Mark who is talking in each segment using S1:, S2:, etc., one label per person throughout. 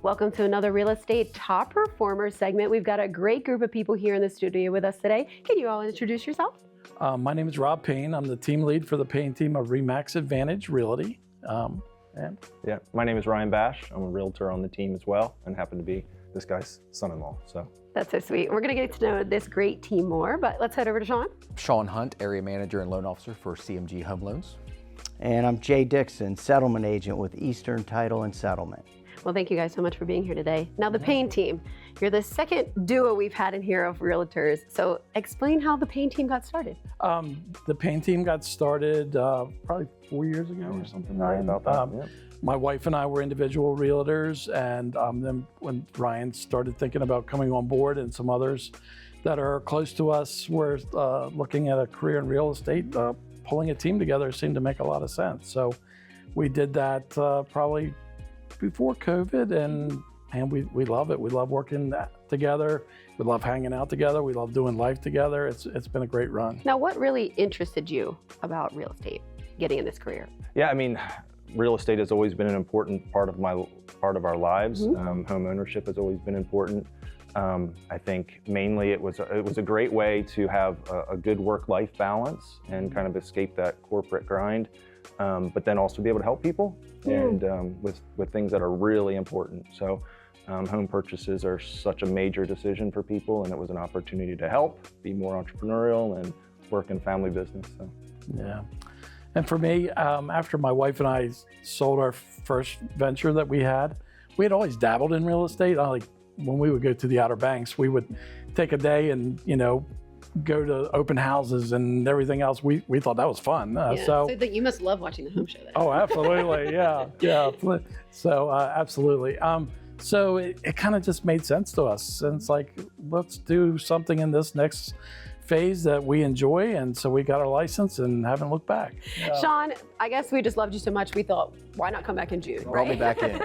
S1: Welcome to another Real Estate Top Performer segment. We've got a great group of people here in the studio with us today. Can you all introduce yourself?
S2: My name is Rob Payne. I'm the team lead for the Payne team of Remax Advantage Realty.
S3: Yeah, my name is Ryan Bash. I'm a realtor on the team as well and happen to be this guy's son-in-law. So
S1: That's so sweet. We're going to get to know this great team more, but let's head over to Shawn.
S4: Shawn Hunt, area manager and loan officer for CMG Home Loans.
S5: And I'm Jay Dixon, settlement agent with Eastern Title and Settlement.
S1: Well, thank you guys so much for being here today. Now, the Payne team. You're the second duo we've had in here of realtors. So explain how the Payne team got started.
S2: The Payne team got started probably 4 years ago or something.
S3: Right about that. Yeah.
S2: My wife and I were individual realtors, and then when Ryan started thinking about coming on board and some others that are close to us were looking at a career in real estate, pulling a team together seemed to make a lot of sense. So we did that probably before COVID, and we love it. We love working together. We love hanging out together. We love doing life together. It's been a great run.
S1: Now, what really interested you about real estate, getting in this career?
S3: Yeah, I mean, real estate has always been an important part of our lives. Home ownership has always been important. I think mainly it was a great way to have a good work-life balance and kind of escape that corporate grind, but then also be able to help people and with things that are really important. So home purchases are such a major decision for people, and it was an opportunity to help, be more entrepreneurial, and work in family business. So.
S2: Yeah. And for me, after my wife and I sold our first venture that we had always dabbled in real estate. Like when we would go to the Outer Banks, we would take a day and, go to open houses and everything else. We thought that was fun.
S1: So you must love watching the home show then.
S2: Oh, absolutely. Yeah. So absolutely. So it kind of just made sense to us. And it's like, let's do something in this next phase that we enjoy, and so we got our license and haven't looked back. Yeah.
S1: Shawn, I guess we just loved you so much we thought, why not come back in June,
S4: Brought me back in.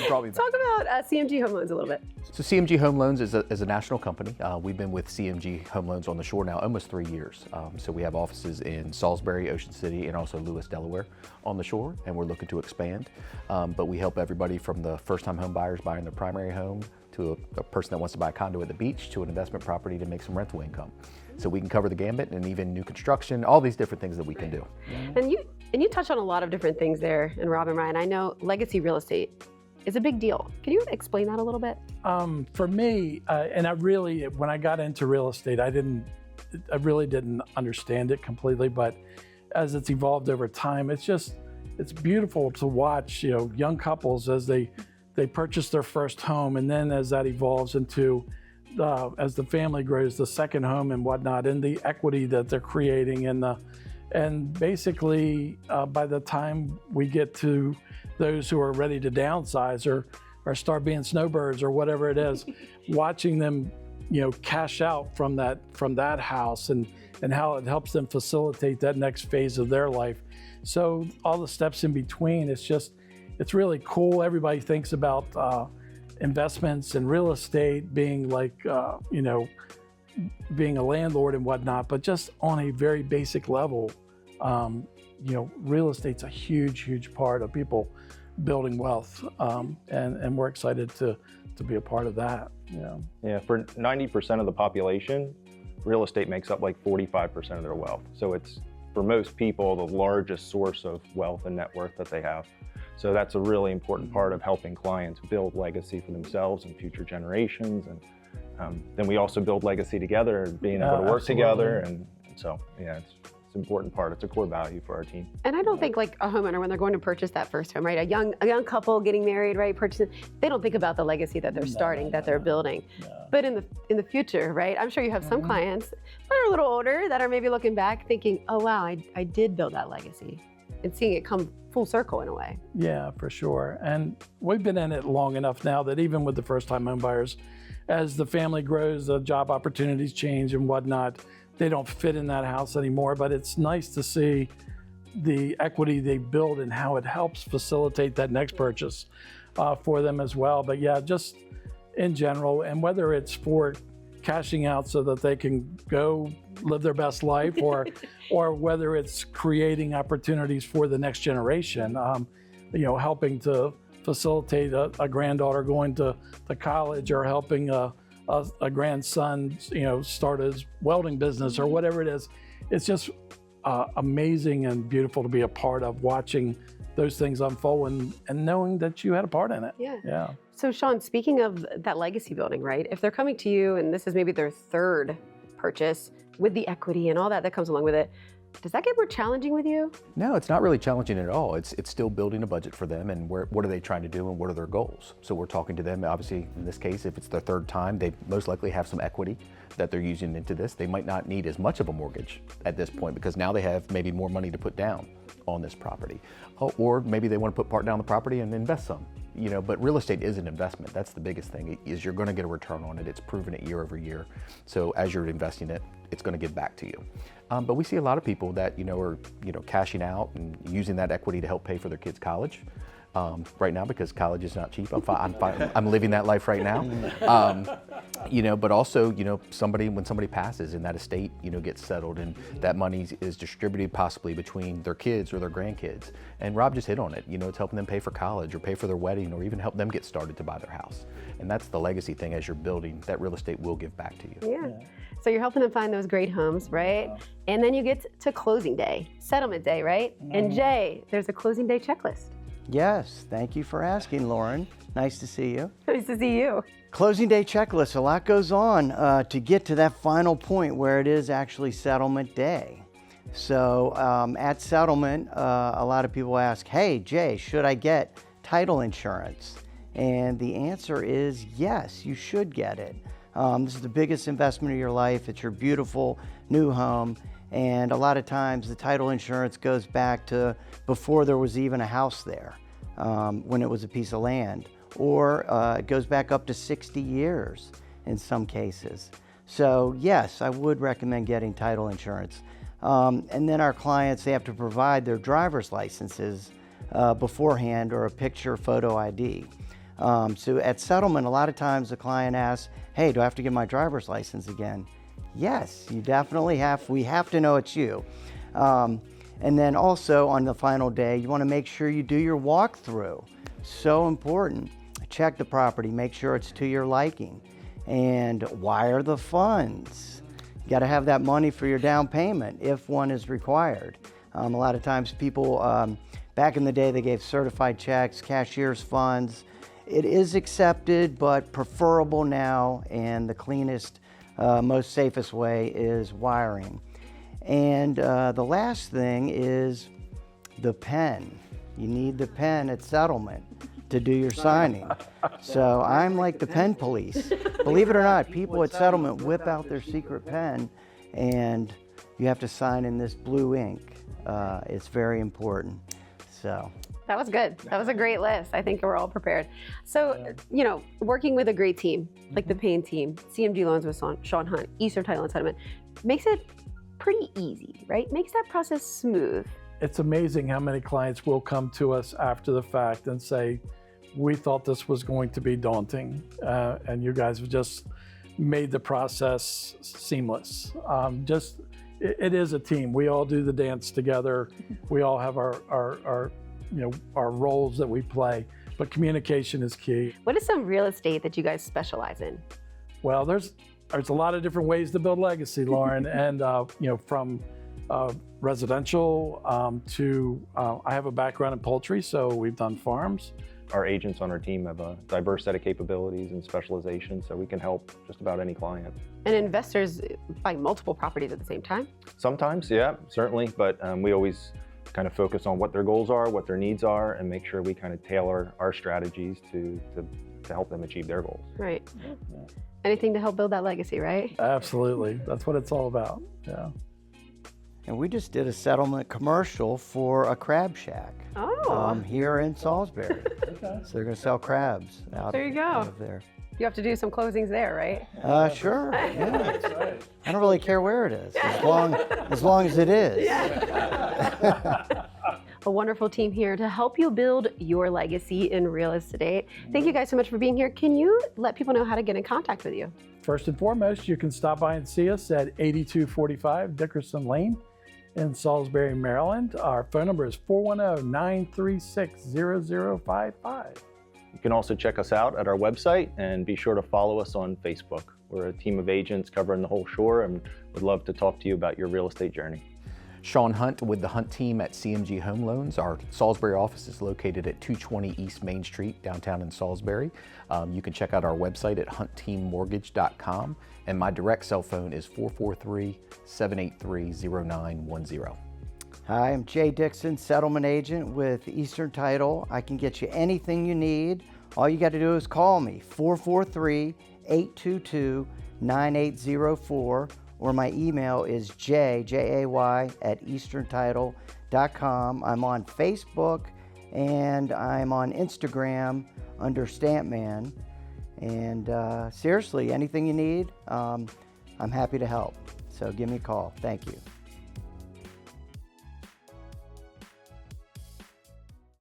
S4: Brought me back.
S1: Talk about CMG Home Loans a little bit.
S4: So CMG Home Loans is a national company. We've been with CMG Home Loans on the shore now almost 3 years. So we have offices in Salisbury, Ocean City, and also Lewis, Delaware on the shore, and we're looking to expand. But we help everybody from the first-time home buyers buying their primary home to a person that wants to buy a condo at the beach to an investment property to make some rental income. So we can cover the gambit, and even new construction, all these different things that we can do.
S1: And you touch on a lot of different things there, and Rob and Ryan, I know legacy real estate is a big deal. Can you explain that a little bit?
S2: For me, and when I got into real estate, I really didn't understand it completely, but as it's evolved over time, it's beautiful to watch, young couples as they purchase their first home, and then as that evolves into as the family grows, the second home and whatnot, and the equity that they're creating, and basically by the time we get to those who are ready to downsize or start being snowbirds or whatever it is, watching them, cash out from that house and how it helps them facilitate that next phase of their life. So all the steps in between, it's really cool. Everybody thinks about investments in real estate being like, being a landlord and whatnot, but just on a very basic level, real estate's a huge, huge part of people building wealth, and we're excited to be a part of that.
S3: Yeah, for 90% of the population, real estate makes up like 45% of their wealth. So it's, for most people, the largest source of wealth and net worth that they have. So that's a really important part of helping clients build legacy for themselves and future generations. And then we also build legacy together, being able to work together. And so, yeah, it's an important part. It's a core value for our team.
S1: And I don't think like a homeowner, when they're going to purchase that first home, right? A young couple getting married, right? Purchasing, they don't think about the legacy that they're starting, that they're building. But in the future, right? I'm sure you have some clients that are a little older that are maybe looking back thinking, oh wow, I did build that legacy, and seeing it come full circle in a way.
S2: Yeah, for sure. And we've been in it long enough now that even with the first-time home buyers, as the family grows, the job opportunities change and whatnot, they don't fit in that house anymore. But it's nice to see the equity they build and how it helps facilitate that next purchase for them as well. But yeah, just in general, and whether it's for cashing out so that they can go live their best life, or whether it's creating opportunities for the next generation, helping to facilitate a granddaughter going to college, or helping a grandson, start his welding business or whatever it is. It's just amazing and beautiful to be a part of, watching those things unfold and knowing that you had a part in it.
S1: Yeah. So Shawn, speaking of that legacy building, right? If they're coming to you and this is maybe their third purchase with the equity and all that comes along with it, does that get more challenging with you?
S4: No, it's not really challenging at all. It's still building a budget for them, and what are they trying to do and what are their goals. So we're talking to them. Obviously, in this case, if it's their third time, they most likely have some equity that they're using into this. They might not need as much of a mortgage at this point because now they have maybe more money to put down on this property. Or maybe they want to put part down the property and invest some. But real estate is an investment. That's the biggest thing, is you're going to get a return on it. It's proven it year over year. So as you're investing it, it's going to give back to you. But we see a lot of people that are cashing out and using that equity to help pay for their kids' college. Right now, because college is not cheap. I'm living that life right now. But also, when somebody passes and that estate, gets settled and that money is distributed possibly between their kids or their grandkids. And Rob just hit on it. It's helping them pay for college or pay for their wedding or even help them get started to buy their house. And that's the legacy thing. As you're building, that real estate will give back to you.
S1: Yeah. So you're helping them find those great homes, right? And then you get to closing day, settlement day, right? And Jay, there's a closing day checklist.
S5: Yes, thank you for asking, Lauren. Nice to see you.
S1: Nice to see you.
S5: Closing day checklist, a lot goes on to get to that final point where it is actually settlement day. So at settlement, a lot of people ask, hey, Jay, should I get title insurance? And the answer is yes, you should get it. This is the biggest investment of your life. It's your beautiful new home. And a lot of times the title insurance goes back to before there was even a house there, when it was a piece of land. Or it goes back up to 60 years in some cases. So yes, I would recommend getting title insurance. And then our clients, they have to provide their driver's licenses beforehand, or a picture photo ID. So at settlement, a lot of times the client asks, hey, do I have to get my driver's license again? Yes, you definitely have. We have to know it's you. And then also on the final day, you want to make sure you do your walkthrough. So important. Check the property, make sure it's to your liking. And wire the funds. You got to have that money for your down payment if one is required. A lot of times people, back in the day, they gave certified checks, cashier's funds. It is accepted, but preferable now, and the cleanest, most safest way is wiring. And the last thing is the pen. You need the pen at settlement to do your signing. So I'm like the pen police. Believe it or not, people at settlement whip out their secret pen, and you have to sign in this blue ink. It's very important. So.
S1: That was good. That was a great list. I think we're all prepared. So, working with a great team, like the Payne team, CMG Loans with Shawn Hunt, Eastern Title and Settlement, makes it pretty easy, right? Makes that process smooth.
S2: It's amazing how many clients will come to us after the fact and say, we thought this was going to be daunting, and you guys have just made the process seamless. It is a team. We all do the dance together. We all have our roles that we play, but communication is key.
S1: What is some real estate that you guys specialize in?
S2: Well, there's a lot of different ways to build legacy, Lauren, and from residential to I have a background in poultry, so we've done farms.
S3: Our agents on our team have a diverse set of capabilities and specializations, so we can help just about any client.
S1: And investors buy multiple properties at the same time?
S3: Sometimes, yeah, certainly, but we always kind of focus on what their goals are, what their needs are, and make sure we kind of tailor our strategies to help them achieve their goals.
S1: Right. Anything to help build that legacy, right?
S2: Absolutely. That's what it's all about. Yeah.
S5: And we just did a settlement commercial for a crab shack here in Salisbury.
S2: Okay.
S5: So they're going to sell crabs out of there.
S1: You have to do some closings there, right?
S5: Sure. Yeah. I don't really care where it is, as long as it is.
S1: A wonderful team here to help you build your legacy in real estate. Thank you guys so much for being here. Can you let people know how to get in contact with you?
S2: First and foremost, you can stop by and see us at 8245 Dickerson Lane in Salisbury, Maryland. Our phone number is 410-936-0055.
S3: You can also check us out at our website and be sure to follow us on Facebook. We're a team of agents covering the whole shore and would love to talk to you about your real estate journey.
S4: Shawn Hunt with the Hunt team at CMG Home Loans. Our Salisbury office is located at 220 East Main Street, downtown in Salisbury. You can check out our website at huntteammortgage.com, and my direct cell phone is 443-783-0910.
S5: Hi, I'm Jay Dixon, settlement agent with Eastern Title. I can get you anything you need. All you got to do is call me, 443-822-9804. or my email is jay@easterntitle.com. I'm on Facebook and I'm on Instagram under Stampman. And seriously, anything you need, I'm happy to help. So give me a call. Thank you.